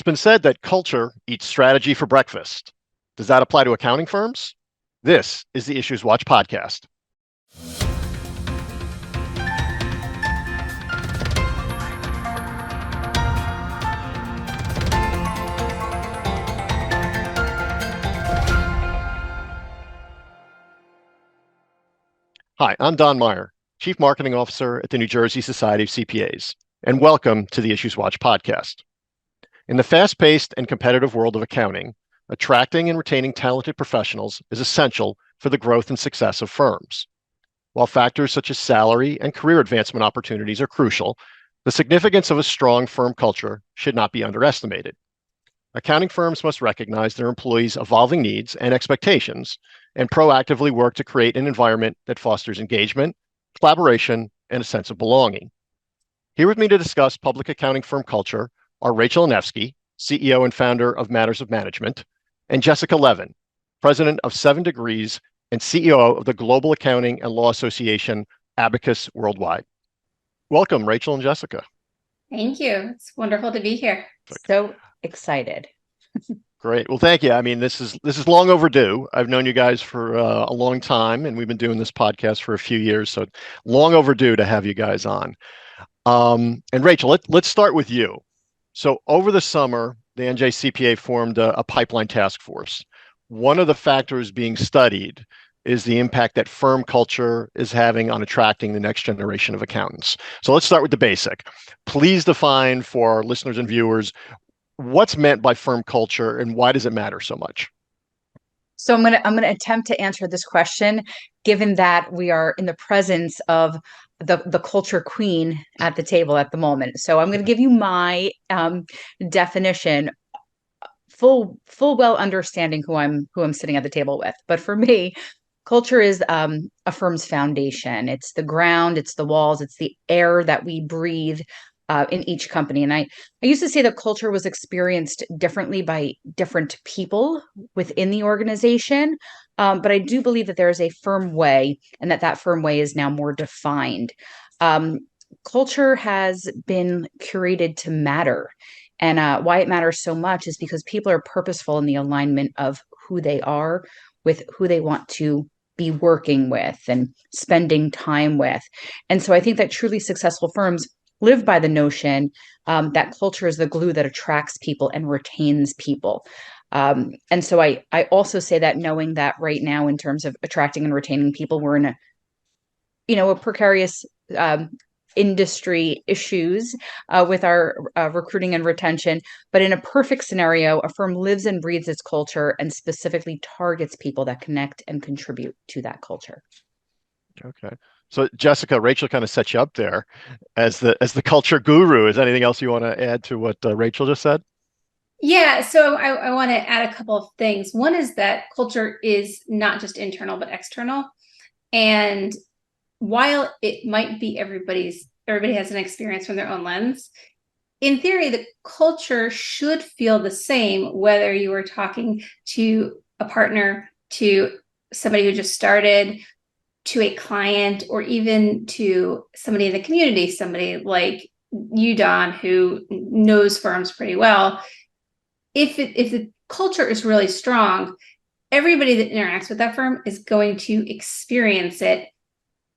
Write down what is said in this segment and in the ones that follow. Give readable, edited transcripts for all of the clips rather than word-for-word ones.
been said that culture eats strategy for breakfast. Does that apply to accounting firms? This is the IssuesWatch podcast. Hi, I'm Don Meyer, Chief Marketing Officer at the New Jersey Society of CPAs, and welcome to the IssuesWatch podcast. In the fast-paced and competitive world of accounting, attracting and retaining talented professionals is essential for the growth and success of firms. While factors such as salary and career advancement opportunities are crucial, the significance of a strong firm culture should not be underestimated. Accounting firms must recognize their employees' evolving needs and expectations and proactively work to create an environment that fosters engagement, collaboration, and a sense of belonging. Here with me to discuss public accounting firm culture are Rachel Anevski, CEO and founder of Matters of Management, and Jessica Levin, President of 7 Degrees and CEO of the Global Accounting and Law Association, Abacus Worldwide. Welcome, Rachel and Jessica. Thank you. It's wonderful to be here. So excited. Great. Well, thank you. I mean, this is long overdue. I've known you guys for a long time, and we've been doing this podcast for a few years, so long overdue to have you guys on. And Rachel, let's start with you. So over the summer, the NJCPA formed a pipeline task force. One of the factors being studied is the impact that firm culture is having on attracting the next generation of accountants. So let's start with the basic. Please define for our listeners and viewers what's meant by firm culture and why does it matter so much? So I'm gonna attempt to answer this question, given that we are in the presence of the culture queen at the table at the moment. So I'm going to give you my definition, full well understanding who I'm sitting at the table with. But for me, culture is a firm's foundation. It's the ground, it's the walls, it's the air that we breathe in each company. And I used to say that culture was experienced differently by different people within the organization. But I do believe that there is a firm way and that firm way is now more defined. Culture has been curated to matter. And why it matters so much is because people are purposeful in the alignment of who they are with who they want to be working with and spending time with. And so I think that truly successful firms live by the notion that culture is the glue that attracts people and retains people. And so I also say that knowing that right now, in terms of attracting and retaining people, we're in a precarious industry issues with our recruiting and retention. But in a perfect scenario, a firm lives and breathes its culture and specifically targets people that connect and contribute to that culture. Okay. So Jessica, Rachel kind of set you up there as the culture guru. Is there anything else you want to add to what Rachel just said? Yeah, so I want to add a couple of things. One is that culture is not just internal, but external. And while it might be everybody has an experience from their own lens, in theory, the culture should feel the same, whether you are talking to a partner, to somebody who just started, to a client, or even to somebody in the community, somebody like you, Don, who knows firms pretty well. If the culture is really strong, everybody that interacts with that firm is going to experience it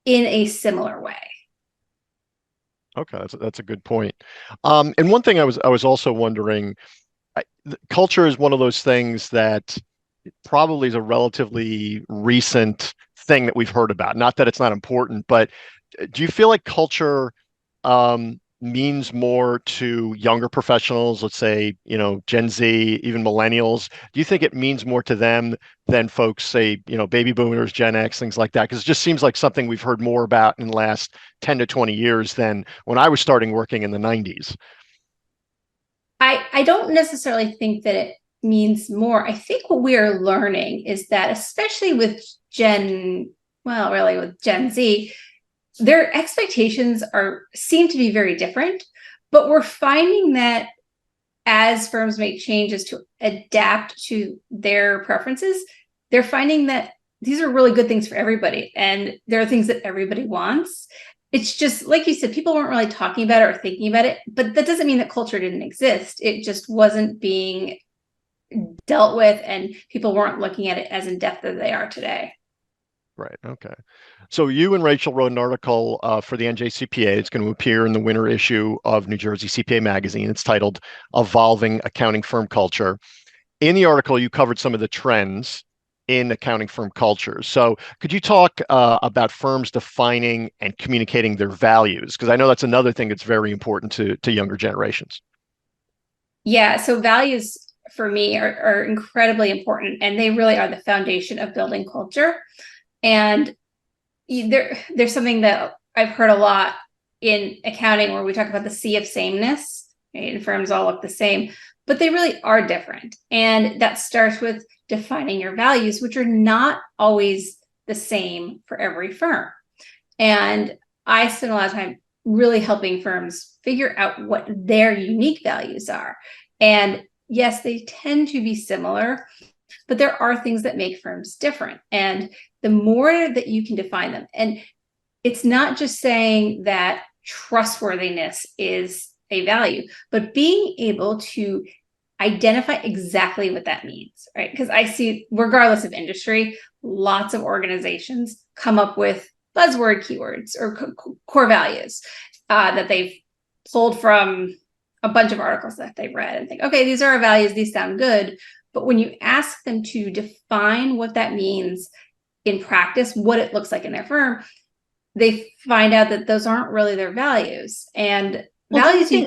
in a similar way. Okay, that's a good point. And one thing I was also wondering, culture is one of those things that probably is a relatively recent thing that we've heard about. Not that it's not important, but do you feel like culture means more to younger professionals, let's say, Gen Z, even millennials? Do you think it means more to them than folks, say, baby boomers, Gen X, things like that? Because it just seems like something we've heard more about in the last 10 to 20 years than when I was starting working in the 90s. I don't necessarily think that it means more. I think what we are learning is that, especially with Gen Z, their expectations seem to be very different, but we're finding that as firms make changes to adapt to their preferences, they're finding that these are really good things for everybody, and there are things that everybody wants. it's just like you said, people weren't really talking about it or thinking about it, but that doesn't mean that culture didn't exist. It just wasn't being dealt with, and people weren't looking at it as in depth as they are today. Right. Okay. So you and Rachel wrote an article for the NJCPA. It's going to appear in the winter issue of New Jersey CPA Magazine. It's titled Evolving Accounting Firm Culture. In the article, you covered some of the trends in accounting firm cultures. So could you talk about firms defining and communicating their values? Because I know that's another thing that's very important to younger generations. Yeah. So values for me are incredibly important, and they really are the foundation of building culture. And there's something that I've heard a lot in accounting where we talk about the sea of sameness, right? And firms all look the same, but they really are different. And that starts with defining your values, which are not always the same for every firm. And I spend a lot of time really helping firms figure out what their unique values are. And yes, they tend to be similar, but there are things that make firms different. And the more that you can define them, and it's not just saying that trustworthiness is a value, but being able to identify exactly what that means, right? Because I see, regardless of industry, lots of organizations come up with buzzword keywords or core values that they've pulled from a bunch of articles that they've read and think, okay, these are our values, these sound good. But when you ask them to define what that means in practice, what it looks like in their firm, they find out that those aren't really their values. And Well, values,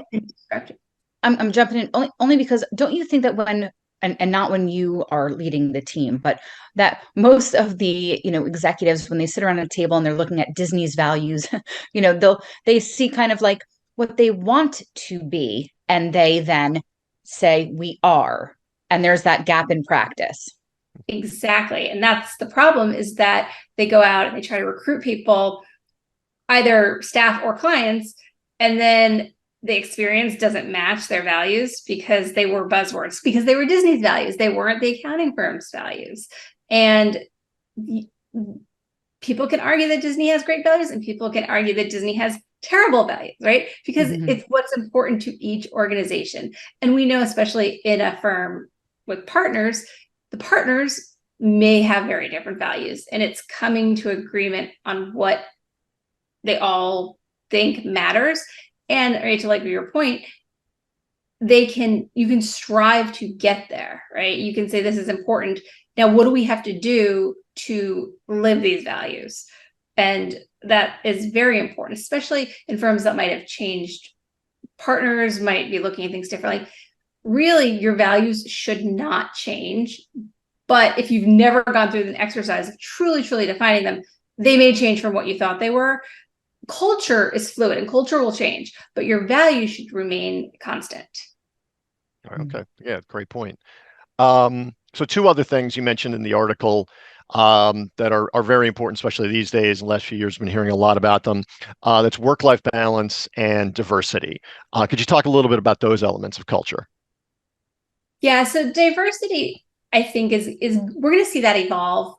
I'm jumping in only because don't you think that when and not when you are leading the team, but that most of the executives, when they sit around a table and they're looking at Disney's values, they see kind of like what they want to be, and they then say we are, and there's that gap in practice. exactly. And that's the problem, is that they go out and they try to recruit people, either staff or clients, and then the experience doesn't match their values because they were buzzwords, because they were Disney's values. They weren't the accounting firm's values. And people can argue that Disney has great values, and people can argue that Disney has terrible values, right? Because it's what's important to each organization. And we know, especially in a firm with partners, the partners may have very different values, and it's coming to agreement on what they all think matters. And Rachel, like your point, you can strive to get there, right? You can say this is important. Now, what do we have to do to live these values? And that is very important, especially in firms that might have changed. Partners might be looking at things differently. Really, your values should not change. But if you've never gone through an exercise of truly, truly defining them, they may change from what you thought they were. Culture is fluid and culture will change, but your values should remain constant. Okay. Yeah, great point. So two other things you mentioned in the article that are very important, especially these days. In the last few years, I've been hearing a lot about them. That's work-life balance and diversity. Could you talk a little bit about those elements of culture? Yeah, so diversity, I think, is we're going to see that evolve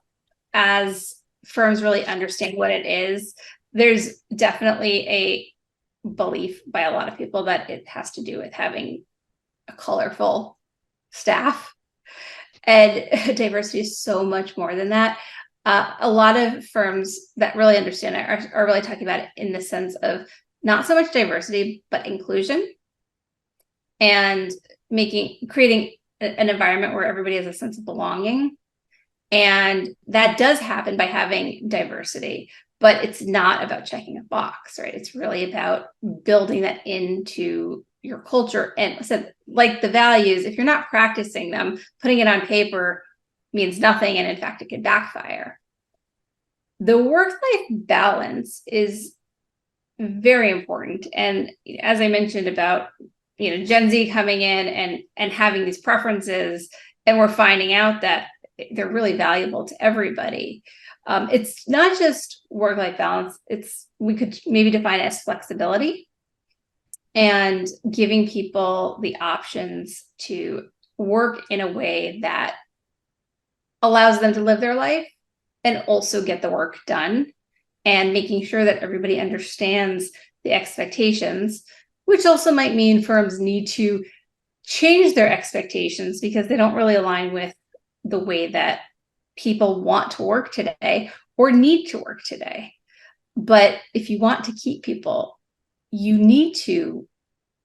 as firms really understand what it is. There's definitely a belief by a lot of people that it has to do with having a colorful staff, and diversity is so much more than that. A lot of firms that really understand it are really talking about it in the sense of not so much diversity, but inclusion, and creating an environment where everybody has a sense of belonging. And that does happen by having diversity, but it's not about checking a box, right? It's really about building that into your culture. And so, like the values, if you're not practicing them, putting it on paper means nothing. And in fact, it could backfire. The work-life balance is very important. And as I mentioned about, Gen Z coming in and having these preferences, and we're finding out that they're really valuable to everybody. It's not just work-life balance. We could maybe define it as flexibility, and giving people the options to work in a way that allows them to live their life and also get the work done. and making sure that everybody understands the expectations, which also might mean firms need to change their expectations because they don't really align with the way that people want to work today or need to work today. But if you want to keep people, you need to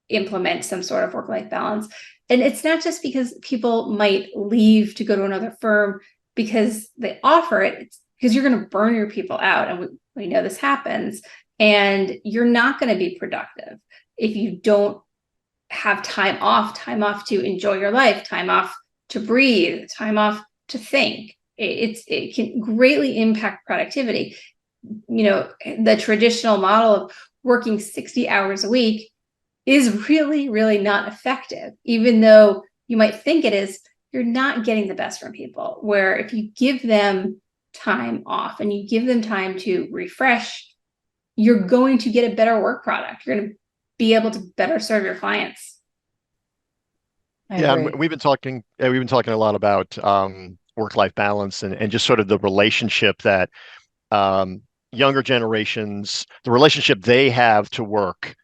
implement some sort of work-life balance. And it's not just because people might leave to go to another firm because they offer it, it's because you're going to burn your people out. And we know this happens. And you're not going to be productive if you don't have time off to enjoy your life, time off to breathe, time off to think. It can greatly impact productivity. The traditional model of working 60 hours a week is really, really not effective. Even though you might think it is, you're not getting the best from people. Where if you give them time off and you give them time to refresh, you're going to get a better work product. You're going to be able to better serve your clients. Yeah, and we've been talking a lot about work-life balance and just sort of the relationship that younger generations, the relationship they have to work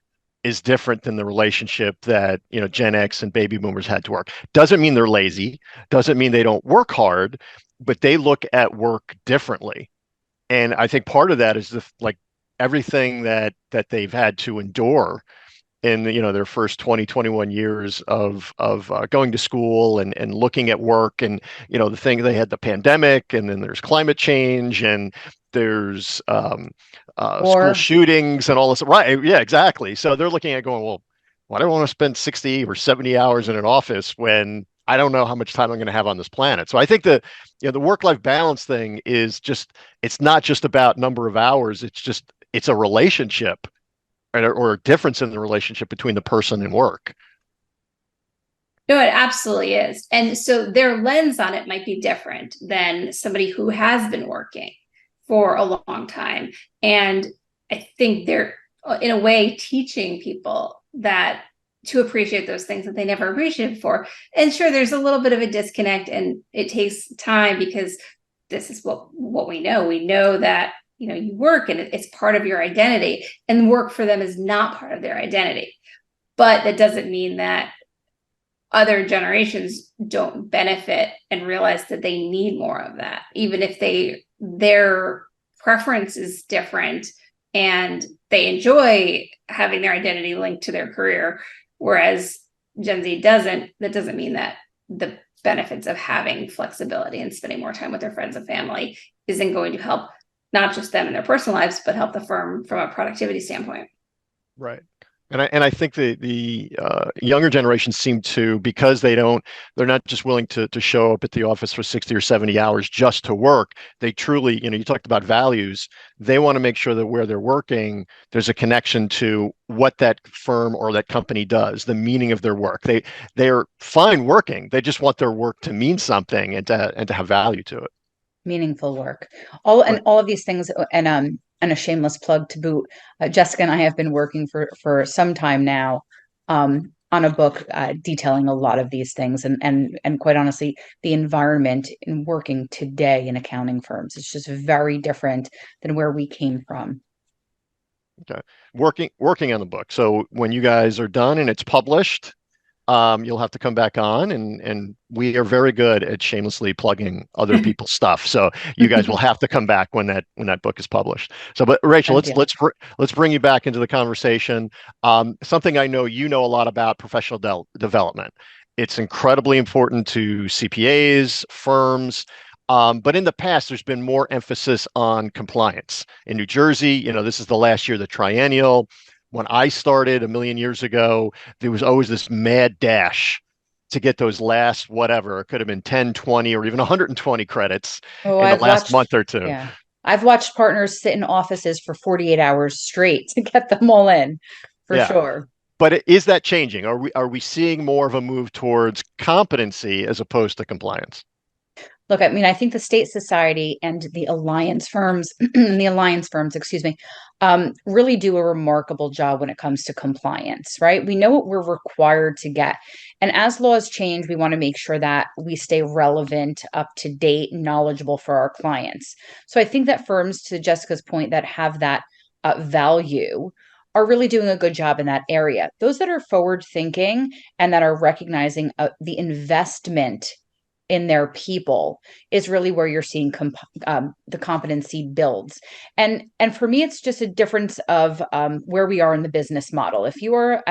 is different than the relationship that Gen X and baby boomers had to work. Doesn't mean they're lazy, doesn't mean they don't work hard, but they look at work differently. And I think part of that is everything that they've had to endure in their first 20, 21 years of going to school and looking at work, and the thing, they had the pandemic, and then there's climate change, and there's school shootings and all this. Right? Yeah, exactly. So they're looking at going, well, why do I want to spend 60 or 70 hours in an office when I don't know how much time I'm going to have on this planet? So I think the work-life balance thing is it's not just about number of hours. It's a relationship or a difference in the relationship between the person and work. No, it absolutely is. And so their lens on it might be different than somebody who has been working for a long time. And I think they're, in a way, teaching people that to appreciate those things that they never appreciated before. And sure, there's a little bit of a disconnect, and it takes time because this is what we know. We know that you work and it's part of your identity, and work for them is not part of their identity. But that doesn't mean that other generations don't benefit and realize that they need more of that, even if their preference is different and they enjoy having their identity linked to their career, whereas Gen Z doesn't. That doesn't mean that the benefits of having flexibility and spending more time with their friends and family isn't going to help not just them in their personal lives, but help the firm from a productivity standpoint. Right. And I think the younger generations seem to, because they're not just willing to show up at the office for 60 or 70 hours just to work. They truly, you talked about values. They want to make sure that where they're working, there's a connection to what that firm or that company does, the meaning of their work. They're fine working. They just want their work to mean something and to have value to it. Meaningful work. All of these things, and a shameless plug to boot. Jessica and I have been working for some time now on a book detailing a lot of these things, and quite honestly, the environment in working today in accounting firms is just very different than where we came from. Okay, working on the book. So when you guys are done and it's published, you'll have to come back on, and we are very good at shamelessly plugging other people's stuff. So you guys will have to come back when that book is published. So, but Rachel, let's bring you back into the conversation. Something I know you know a lot about: professional development. It's incredibly important to CPAs, firms. But in the past, there's been more emphasis on compliance. In New Jersey, this is the last year of the triennial. When I started a million years ago, there was always this mad dash to get those last, whatever, it could have been 10, 20, or even 120 credits in the last month or two. Yeah. I've watched partners sit in offices for 48 hours straight to get them all in, for sure. But is that changing? Are we seeing more of a move towards competency as opposed to compliance? Look, I mean, I think the state society and the alliance firms, the alliance firms, excuse me, really do a remarkable job when it comes to compliance, right? We know what we're required to get. And as laws change, we want to make sure that we stay relevant, up to date, knowledgeable for our clients. So I think that firms, to Jessica's point, that have that value are really doing a good job in that area. Those that are forward thinking and that are recognizing the investment in their people is really where you're seeing the competency builds. And for me, it's just a difference of where we are in the business model. If you are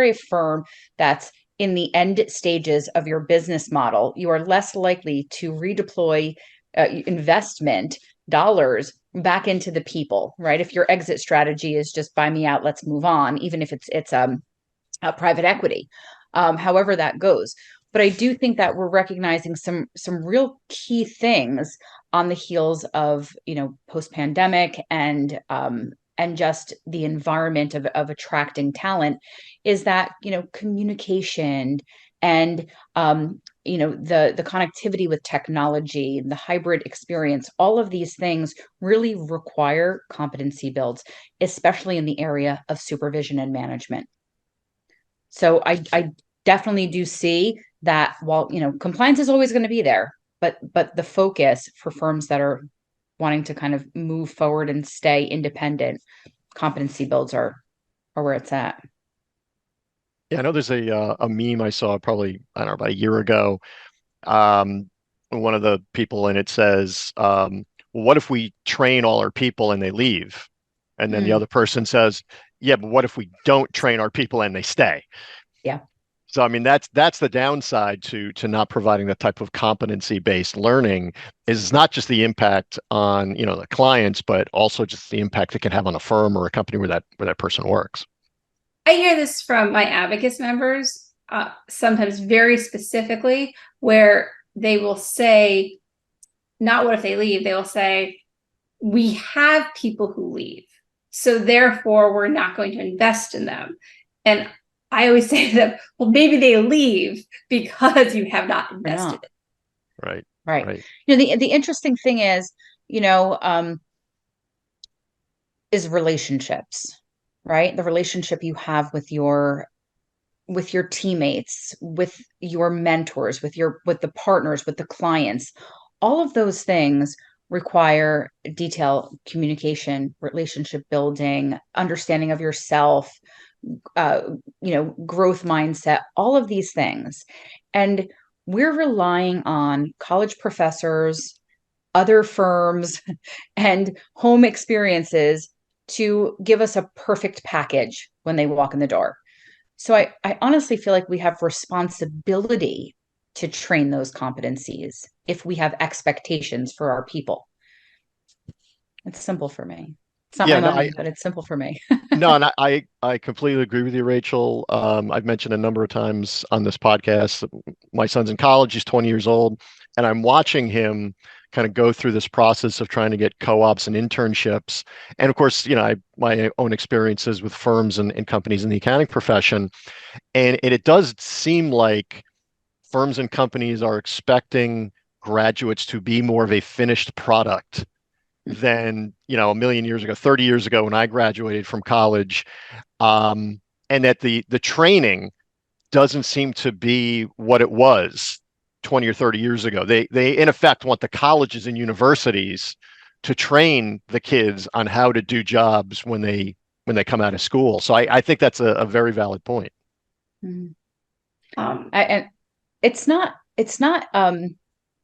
a firm that's in the end stages of your business model, you are less likely to redeploy investment dollars back into the people, right? If your exit strategy is just buy me out, let's move on, even if it's a private equity, however that goes. But I do think that we're recognizing some real key things on the heels of, post-pandemic and just the environment of attracting talent, is that, communication and the connectivity with technology, the hybrid experience, all of these things really require competency builds, especially in the area of supervision and management. So I definitely do see that while, compliance is always going to be there, but the focus for firms that are wanting to kind of move forward and stay independent, competency builds are where it's at. Yeah, I know there's a meme I saw probably, I don't know, about a year ago. Um, One of the people in it says, well, what if we train all our people and they leave? And then the Mm, other person says, yeah, but what if we don't train our people and they stay? yeah. So I mean that's the downside to not providing that type of competency-based learning, is not just the impact on, the clients, but also just the impact it can have on a firm or a company where that person works. I hear this from my advocates members, sometimes very specifically, where they will say, not what if they leave, they will say, we have people who leave, so therefore we're not going to invest in them. And I always say to them, well, maybe they leave because you have not Or invested. not. Right. Right. Right. The interesting thing is, you know, um, is relationships, right? The relationship you have with your teammates, with your mentors, with the partners, with the clients. All of those things require detailed communication, relationship building, understanding of yourself, uh, growth mindset, all of these things. And we're relying on college professors, other firms, and home experiences to give us a perfect package when they walk in the door. So I honestly feel like we have responsibility to train those competencies if we have expectations for our people. It's simple for me. It's not my Yeah, no, I money, but it's simple for me. no, and I completely agree with you, Rachel. I've mentioned a number of times on this podcast that my son's in college, he's 20 years old, and I'm watching him kind of go through this process of trying to get co-ops and internships. And of course, my own experiences with firms and companies in the accounting profession. And it does seem like firms and companies are expecting graduates to be more of a finished product than, a million years ago, 30 years ago when I graduated from college. And that the training doesn't seem to be what it was 20 or 30 years ago. They in effect want the colleges and universities to train the kids on how to do jobs when they come out of school. So I think that's a very valid point. Mhm. Um, And it's not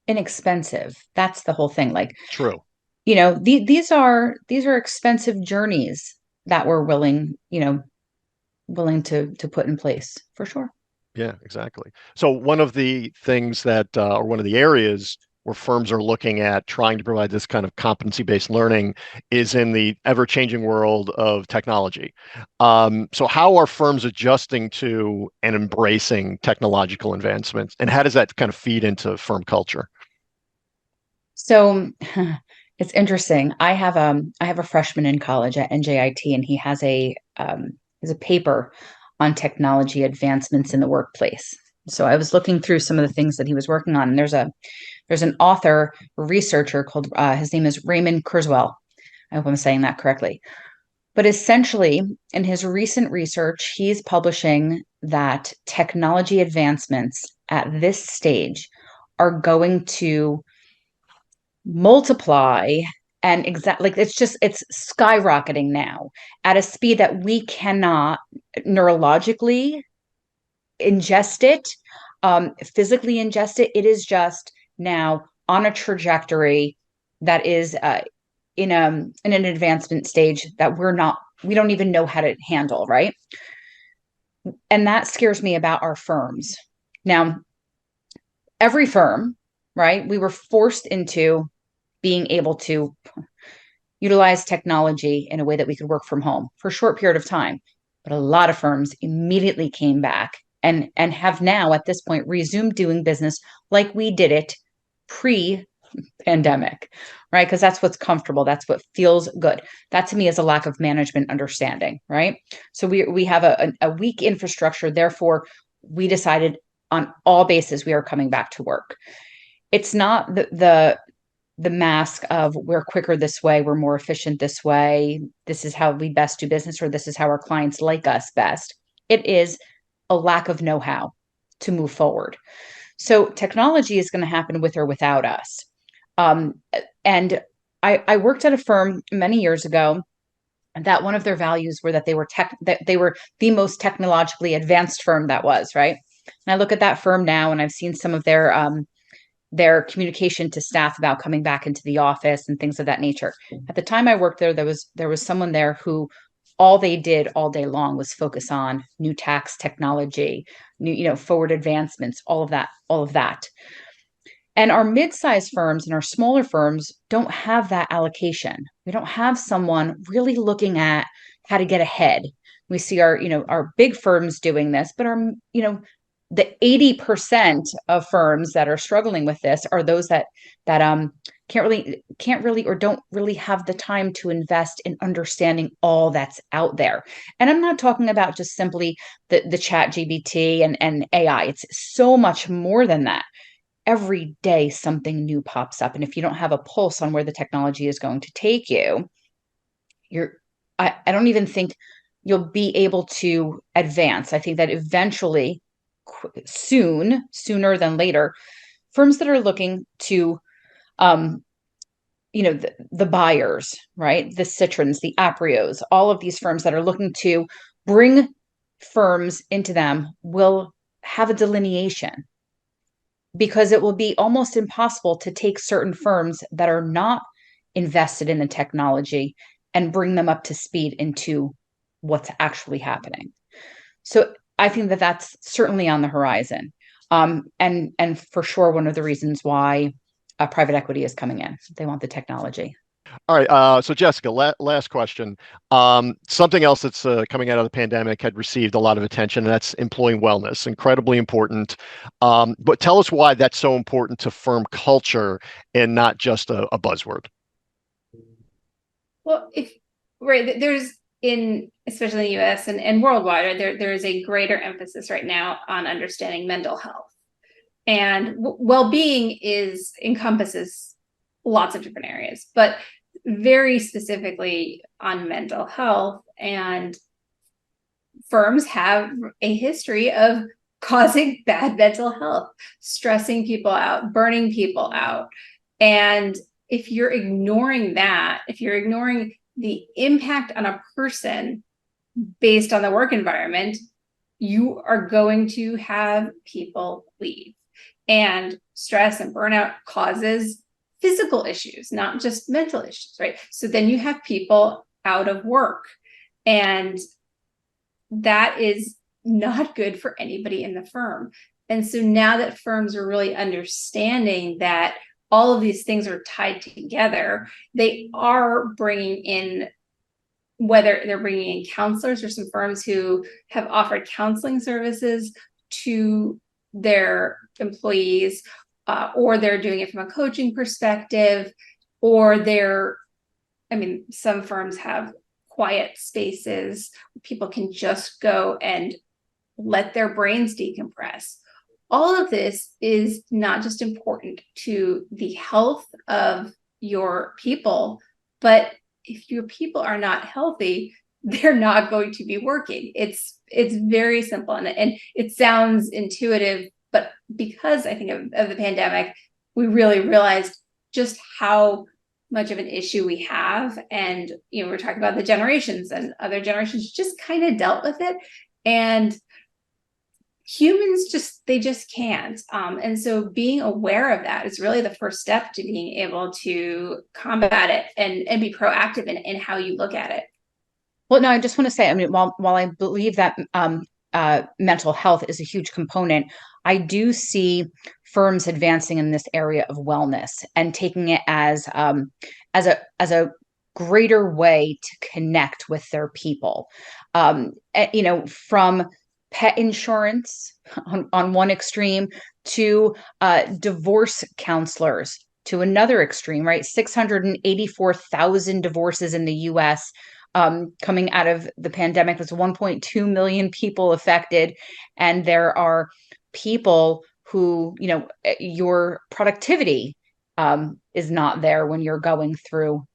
inexpensive. That's the whole thing. Like, True. these are expensive journeys that we're willing to put in place for sure. Yeah, exactly. So one of the things that, or one of the areas where firms are looking at trying to provide this kind of competency-based learning is in the ever-changing world of technology. So how are firms adjusting to and embracing technological advancements, and how does that kind of feed into firm culture? So it's interesting. I have a freshman in college at NJIT, and he has a paper on technology advancements in the workplace. So I was looking through some of the things that he was working on, and there's an author, researcher called his name is Raymond Kurzweil. I hope I'm saying that correctly. But essentially, in his recent research, he's publishing that technology advancements at this stage are going to multiply and it's skyrocketing now at a speed that we cannot neurologically ingest it, physically ingest it. It is just now on a trajectory that is in an advancement stage that we don't even know how to handle, right? And that scares me about our firms. Now, every firm, right? We were forced into being able to utilize technology in a way that we could work from home for a short period of time. But a lot of firms immediately came back and have now at this point resumed doing business like we did it pre-pandemic, right? Because that's what's comfortable. That's what feels good. That to me is a lack of management understanding, right? So we have a weak infrastructure. Therefore, we decided on all bases we are coming back to work. It's not the mask of we're quicker this way, we're more efficient this way, this is how we best do business, or this is how our clients like us best. It is a lack of know-how to move forward. So technology is going to happen with or without us. And I worked at a firm many years ago that one of their values were that they were the most technologically advanced firm that was, right? And I look at that firm now and I've seen some of their communication to staff about coming back into the office and things of that nature. At the time I worked there, there was someone there who all they did all day long was focus on new tax technology, new, forward advancements, all of that. And our mid-sized firms and our smaller firms don't have that allocation. We don't have someone really looking at how to get ahead. We see our big firms doing this, but the 80% of firms that are struggling with this are those that can't really or don't really have the time to invest in understanding all that's out there. And I'm not talking about just simply the chat GBT and AI. It's so much more than that. Every day something new pops up. And if you don't have a pulse on where the technology is going to take you, I don't even think you'll be able to advance. I think that eventually, sooner than later, firms that are looking to, the buyers, right? The Citrons, the Aprios, all of these firms that are looking to bring firms into them will have a delineation, because it will be almost impossible to take certain firms that are not invested in the technology and bring them up to speed into what's actually happening. So I think that that's certainly on the horizon. And for sure, one of the reasons why private equity is coming in. They want the technology. All right. So Jessica, last question. Something else that's coming out of the pandemic had received a lot of attention, and that's employee wellness. Incredibly important. But tell us why that's so important to firm culture and not just a buzzword. Well, there's especially in the US and worldwide, there is a greater emphasis right now on understanding mental health. And well-being encompasses lots of different areas, but very specifically on mental health. And firms have a history of causing bad mental health, stressing people out, burning people out. And if you're ignoring that, if you're ignoring the impact on a person based on the work environment, you are going to have people leave. And stress and burnout causes physical issues, not just mental issues, right? So then you have people out of work, and that is not good for anybody in the firm. And so now that firms are really understanding that all of these things are tied together, they are bringing in, whether they're bringing in counselors, or some firms who have offered counseling services to their employees, or they're doing it from a coaching perspective, or some firms have quiet spaces where people can just go and let their brains decompress, all of this is not just important to the health of your people, but if your people are not healthy, they're not going to be working. It's very simple, and it sounds intuitive, but because I think of the pandemic, we really realized just how much of an issue we have. And we're talking about the generations, and other generations just kind of dealt with it, and humans just can't. And so being aware of that is really the first step to being able to combat it and be proactive in how you look at it. Well, no, I just want to say, I mean, while I believe that mental health is a huge component, I do see firms advancing in this area of wellness and taking it as a greater way to connect with their people. From pet insurance on one extreme to divorce counselors to another extreme, right? 684,000 divorces in the U.S. Coming out of the pandemic. There's 1.2 million people affected, and there are people who, your productivity is not there when you're going through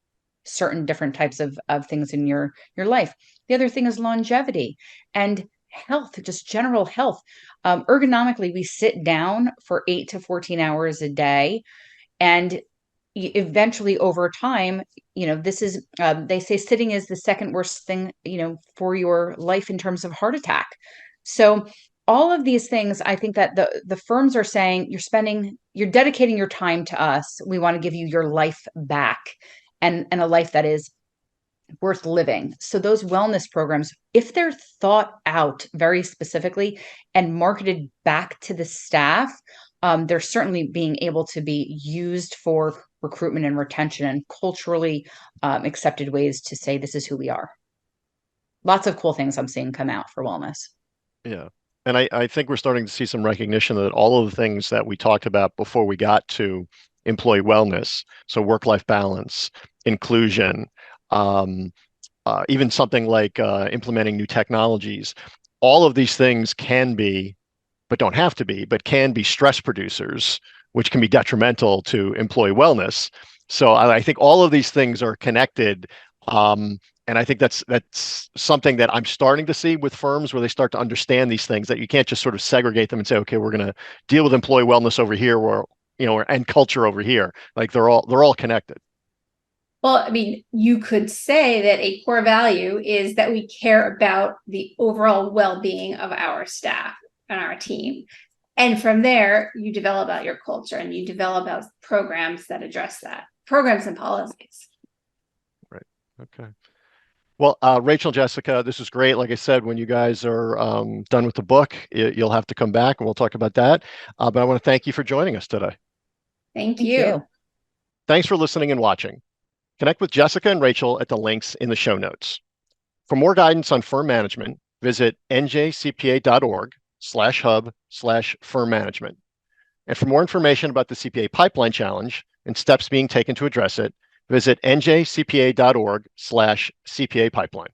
certain different types of things in your life. The other thing is longevity and health, just general health. Ergonomically, we sit down for 8 to 14 hours a day, and eventually over time, this is they say sitting is the second worst thing for your life in terms of heart attack. So all of these things, I think that the firms are saying, you're dedicating your time to us, we want to give you your life back, and a life that is worth living. So those wellness programs, if they're thought out very specifically and marketed back to the staff, they're certainly being able to be used for recruitment and retention and culturally accepted ways to say this is who we are. Lots of cool things I'm seeing come out for wellness. Yeah. And I think we're starting to see some recognition that all of the things that we talked about before we got to employee wellness, so work-life balance, inclusion, even something like implementing new technologies, all of these things can be, but don't have to be, but can be stress producers, which can be detrimental to employee wellness. So I think all of these things are connected. And I think that's something that I'm starting to see with firms where they start to understand these things, that you can't just sort of segregate them and say, okay, we're going to deal with employee wellness over here, or and culture over here. Like they're all connected. Well, I mean, you could say that a core value is that we care about the overall well-being of our staff and our team. And from there, you develop out your culture and you develop out programs that address that, programs and policies. Right. Okay. Well, Rachel, Jessica, this is great. Like I said, when you guys are done with the book, you'll have to come back and we'll talk about that. But I want to thank you for joining us today. Thank you. Thanks for listening and watching. Connect with Jessica and Rachel at the links in the show notes. For more guidance on firm management, visit njcpa.org/hub/firm management. And for more information about the CPA Pipeline Challenge and steps being taken to address it, visit njcpa.org/CPA Pipeline.